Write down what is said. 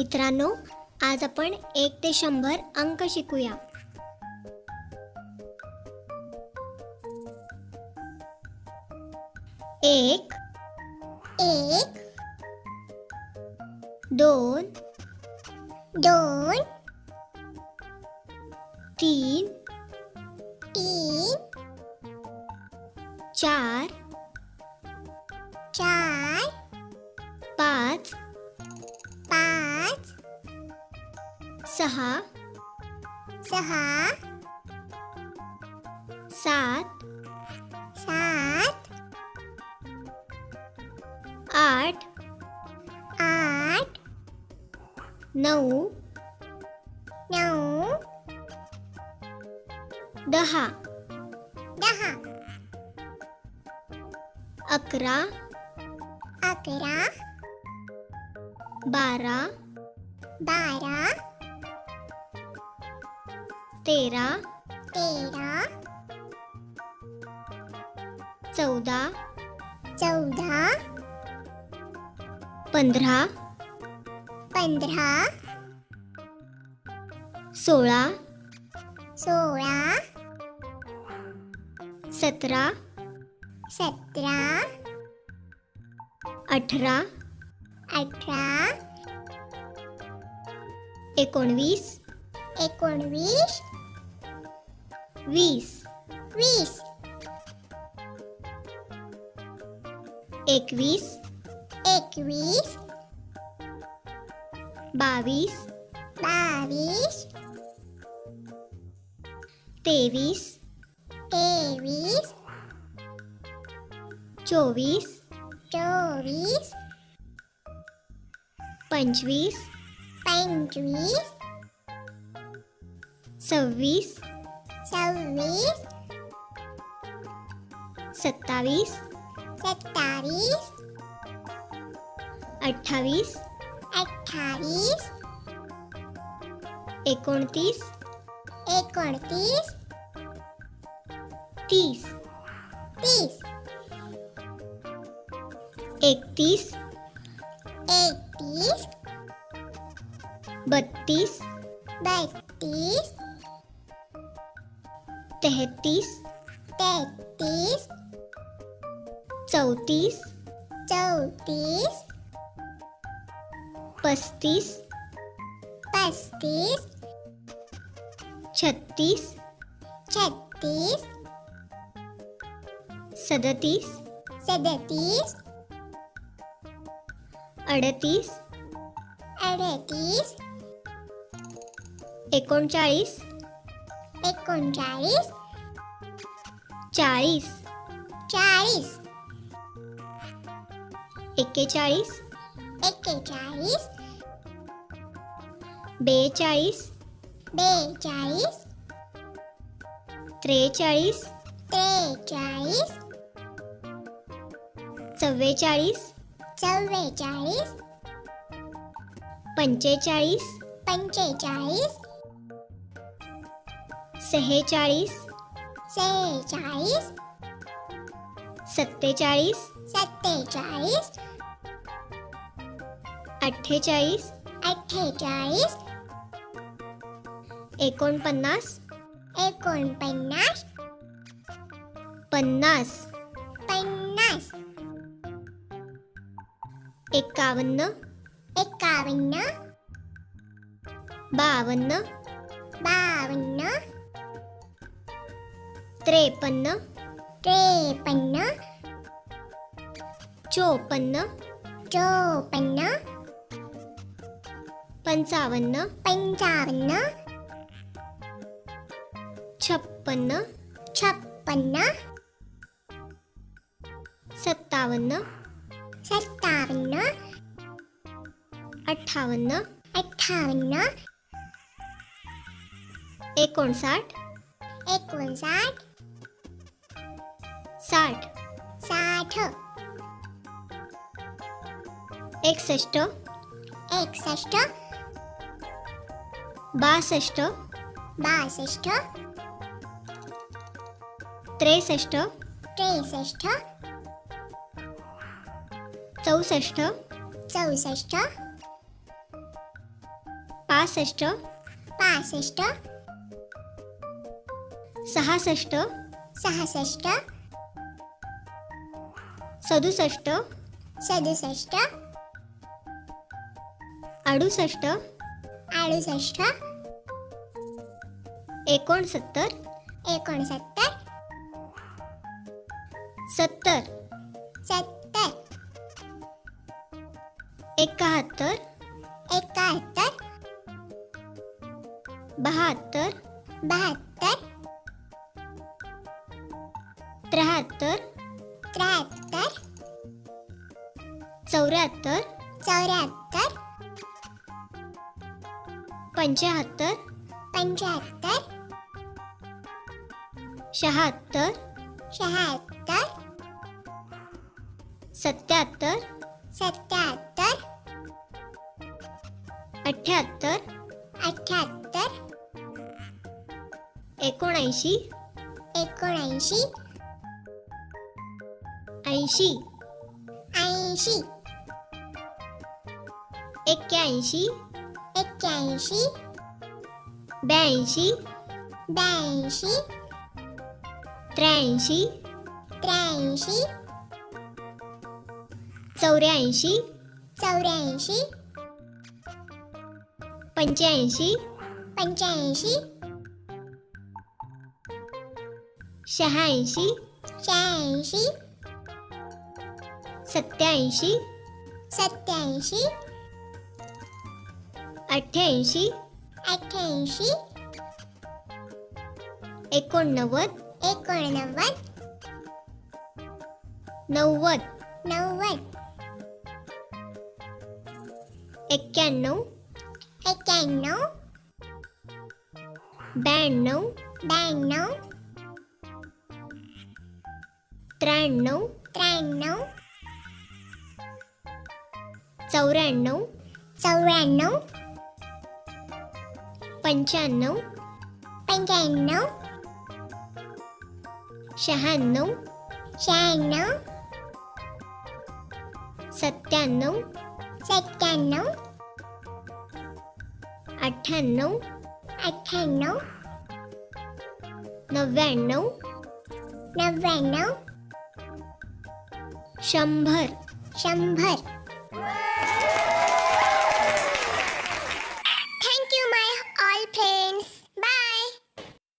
मित्रांनो, आज आपण 1 ते 100 अंक शिकूया. एक, एक, दोन, दोन, तीन, तीन, चार, चार, पाच, पाच, सहा, सहा, सात, सात, आठ, आठ, नऊ, नऊ, 10, 10, 11, 11, 12, 12, 13, 13, 14, 14, 15, 15, 16, 16, 17, 17, 18, 18, 19, 19, 20, 20, 21, 21, 22, 22, 23, 23, 24, 24, 25, 25, 26, 26, 27, 27, 28, 28, 29, 29, 30, 30, 31, 31, 32, 32, 33, 33, 34, 34, 35, 35, 36, 36, 37, 37, 38, 38, 39, 39, 40, 40, 41, 41, 42, 42, 43, 43, 44, 44, 45, 45, 46, 46, 47, 47, 48, 48, 49, 49, 50, 50, 51, 51, 52, 52, 53, 53, 54, 54, 55, 55, 56, 56, 57, 57, 58, 58, 59, 59, 60, 60, 61, 61, 62, 62, 63, 63, 64, 64, 65 65 66 66 67 67 68 68 69 69 70 70 71 71 72 72 73 73 74 74 75 75 76 76 77 77 78 78 79 79 80 80 81 81 82 82 83 83 84 84 85 85 86 86 87 87 88 88 89 89 90 90 91 91 92 92 93 93 94 94 95 95 96 96 97 97 98 98 99 99 100 100